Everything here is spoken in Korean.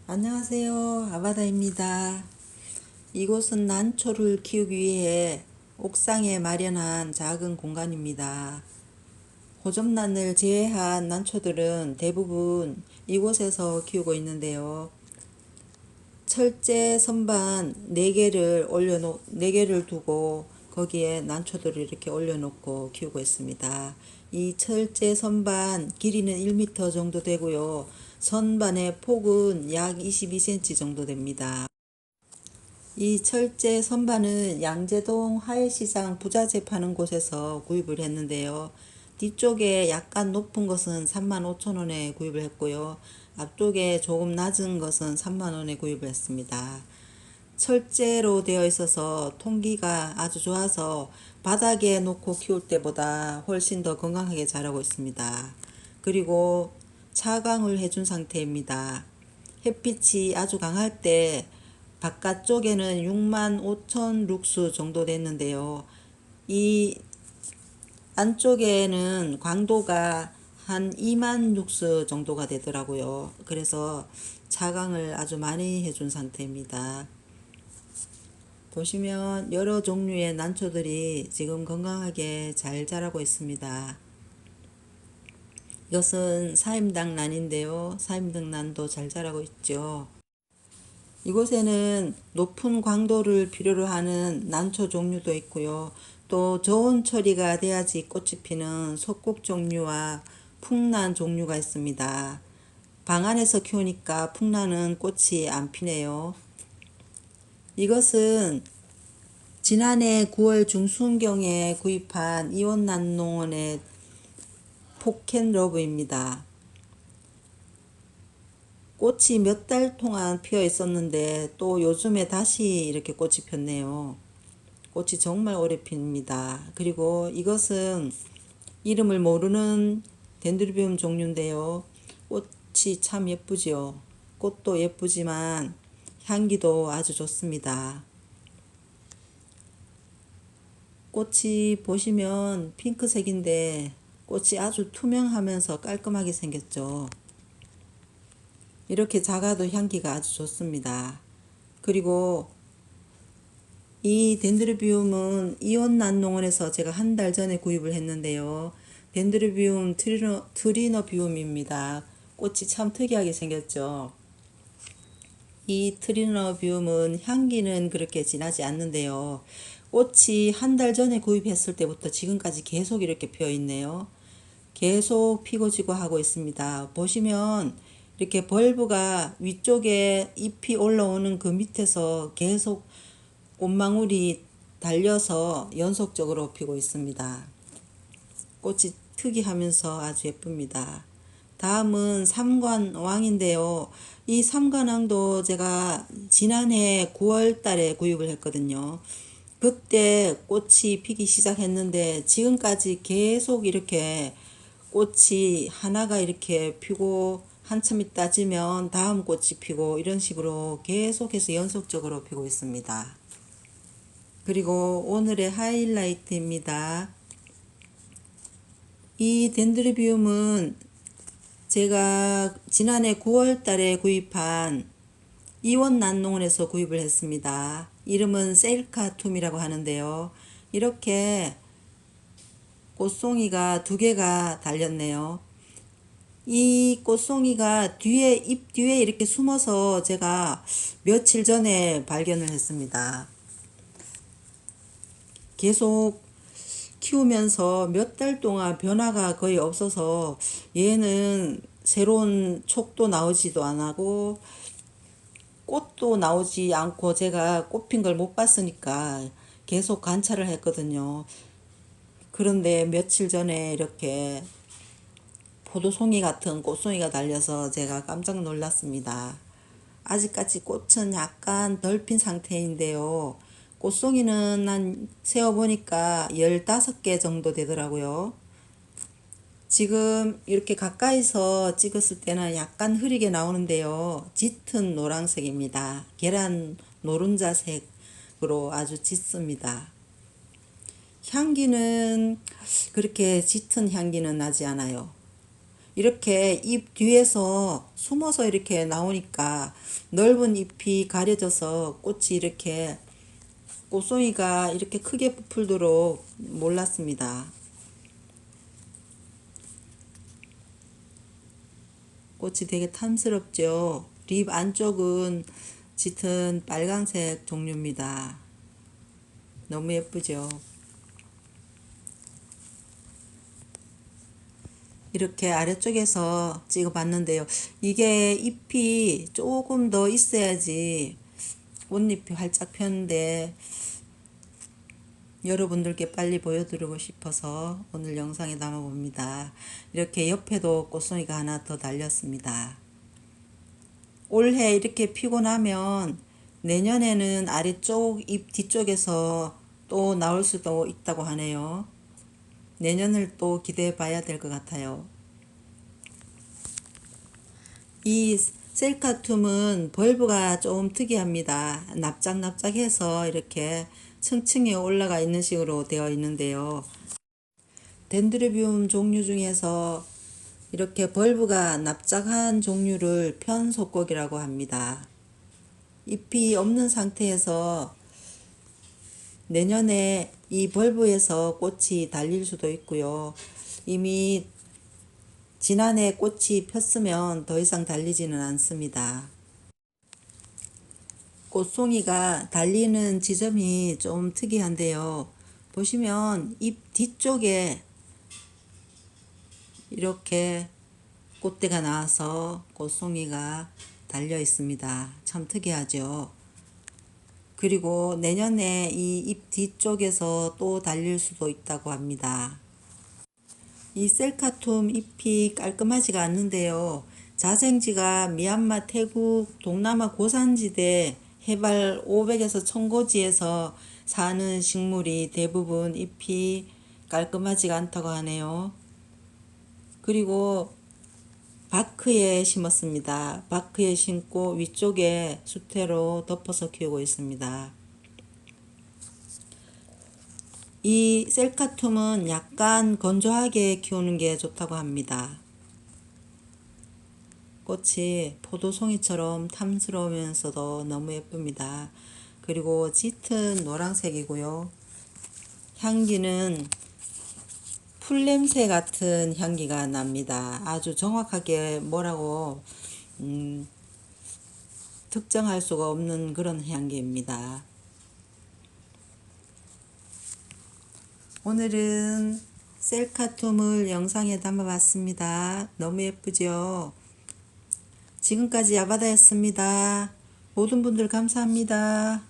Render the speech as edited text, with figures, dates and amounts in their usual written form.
안녕하세요. 아바다입니다. 이곳은 난초를 키우기 위해 옥상에 마련한 작은 공간입니다. 호접란을 제외한 난초들은 대부분 이곳에서 키우고 있는데요. 철제 선반 4개를 두고 거기에 난초들을 이렇게 올려놓고 키우고 있습니다. 이 철제 선반 길이는 1m 정도 되고요. 선반의 폭은 약 22cm 정도 됩니다. 이 철제 선반은 양재동 화훼시장 부자재 파는 곳에서 구입을 했는데요. 뒤쪽에 약간 높은 것은 35,000원에 구입을 했고요. 앞쪽에 조금 낮은 것은 3만원에 구입을 했습니다. 철제로 되어 있어서 통기가 아주 좋아서 바닥에 놓고 키울 때보다 훨씬 더 건강하게 자라고 있습니다. 그리고 차광을 해준 상태입니다. 햇빛이 아주 강할 때 바깥쪽에는 65,000 룩스 정도 됐는데요. 이 안쪽에는 광도가 한 2만 룩스 정도가 되더라고요. 그래서 차광을 아주 많이 해준 상태입니다. 보시면 여러 종류의 난초들이 지금 건강하게 잘 자라고 있습니다. 이것은 사임당란인데요. 사임당란도 잘 자라고 있죠. 이곳에는 높은 광도를 필요로 하는 난초 종류도 있고요. 또 저온 처리가 돼야지 꽃이 피는 석곡 종류와 풍란 종류가 있습니다. 방 안에서 키우니까 풍란은 꽃이 안 피네요. 이것은 지난해 9월 중순경에 구입한 이온난농원의 포켓러브입니다. 꽃이 몇 달 동안 피어 있었는데 또 요즘에 다시 이렇게 꽃이 폈네요. 꽃이 정말 오래 핍니다. 그리고 이것은 이름을 모르는 덴드로비움 종류인데요. 꽃이 참 예쁘죠. 꽃도 예쁘지만 향기도 아주 좋습니다. 꽃이 보시면 핑크색인데 꽃이 아주 투명하면서 깔끔하게 생겼죠. 이렇게 작아도 향기가 아주 좋습니다. 그리고 이 덴드로비움은 이온난농원에서 제가 한 달 전에 구입을 했는데요. 덴드로비움 트리너비움입니다. 꽃이 참 특이하게 생겼죠. 이 트리너비움은 향기는 그렇게 진하지 않는데요. 꽃이 한 달 전에 구입했을 때부터 지금까지 계속 이렇게 피어 있네요. 계속 피고 지고 하고 있습니다. 보시면 이렇게 벌브가 위쪽에 잎이 올라오는 그 밑에서 계속 꽃망울이 달려서 연속적으로 피고 있습니다. 꽃이 특이하면서 아주 예쁩니다. 다음은 삼관왕인데요. 이 삼관왕도 제가 지난해 9월 달에 구입을 했거든요. 그때 꽃이 피기 시작했는데 지금까지 계속 이렇게 꽃이 하나가 이렇게 피고 한참 있다 지면 다음 꽃이 피고 이런 식으로 계속해서 연속적으로 피고 있습니다. 그리고 오늘의 하이라이트입니다. 이 덴드로비움은 제가 지난해 9월 달에 구입한 이원난농원에서 구입을 했습니다. 이름은 셀카툼이라고 하는데요. 이렇게 꽃송이가 2개가 달렸네요. 이 꽃송이가 잎 뒤에 이렇게 숨어서 제가 며칠 전에 발견을 했습니다. 계속 키우면서 몇 달 동안 변화가 거의 없어서 얘는 새로운 촉도 나오지도 안 하고 꽃도 나오지 않고 제가 꽃핀 걸 못 봤으니까 계속 관찰을 했거든요. 그런데 며칠 전에 이렇게 포도송이 같은 꽃송이가 달려서 제가 깜짝 놀랐습니다. 아직까지 꽃은 약간 덜 핀 상태인데요. 꽃송이는 한 세어보니까 15개 정도 되더라고요. 지금 이렇게 가까이서 찍었을 때는 약간 흐리게 나오는데요. 짙은 노란색입니다. 계란 노른자색으로 아주 짙습니다. 향기는 그렇게 짙은 향기는 나지 않아요. 이렇게 잎 뒤에서 숨어서 이렇게 나오니까 넓은 잎이 가려져서 꽃이 이렇게 꽃송이가 이렇게 크게 부풀도록 몰랐습니다. 꽃이 되게 탐스럽죠. 립 안쪽은 짙은 빨강색 종류입니다. 너무 예쁘죠. 이렇게 아래쪽에서 찍어 봤는데요. 이게 잎이 조금 더 있어야지 꽃잎이 활짝 폈는데 여러분들께 빨리 보여드리고 싶어서 오늘 영상에 담아 봅니다. 이렇게 옆에도 꽃송이가 하나 더 달렸습니다. 올해 이렇게 피고 나면 내년에는 아래쪽 잎 뒤쪽에서 또 나올 수도 있다고 하네요. 내년을 또 기대해 봐야 될 것 같아요. 이 셀카툼은 벌브가 좀 특이합니다. 납작납작해서 이렇게 층층이 올라가 있는 식으로 되어 있는데요. 덴드로비움 종류 중에서 이렇게 벌브가 납작한 종류를 편속곡이라고 합니다. 잎이 없는 상태에서 내년에 이 벌브에서 꽃이 달릴 수도 있고요. 이미 지난해 꽃이 폈으면 더 이상 달리지는 않습니다. 꽃송이가 달리는 지점이 좀 특이한데요. 보시면 잎 뒤쪽에 이렇게 꽃대가 나와서 꽃송이가 달려 있습니다. 참 특이하죠. 그리고 내년에 이 잎 뒤쪽에서 또 달릴 수도 있다고 합니다. 이 셀카툼 잎이 깔끔하지가 않는데요. 자생지가 미얀마, 태국, 동남아 고산지대 해발 500에서 1000고지에서 사는 식물이 대부분 잎이 깔끔하지가 않다고 하네요. 그리고 바크에 심었습니다. 바크에 심고 위쪽에 수태로 덮어서 키우고 있습니다. 이 셀카툼은 약간 건조하게 키우는 게 좋다고 합니다. 꽃이 포도송이처럼 탐스러우면서도 너무 예쁩니다. 그리고 짙은 노란색이고요. 향기는 풀냄새 같은 향기가 납니다. 아주 정확하게 뭐라고 특정할 수가 없는 그런 향기입니다. 오늘은 셀카툼을 영상에 담아봤습니다. 너무 예쁘죠? 지금까지 야바다였습니다. 모든 분들 감사합니다.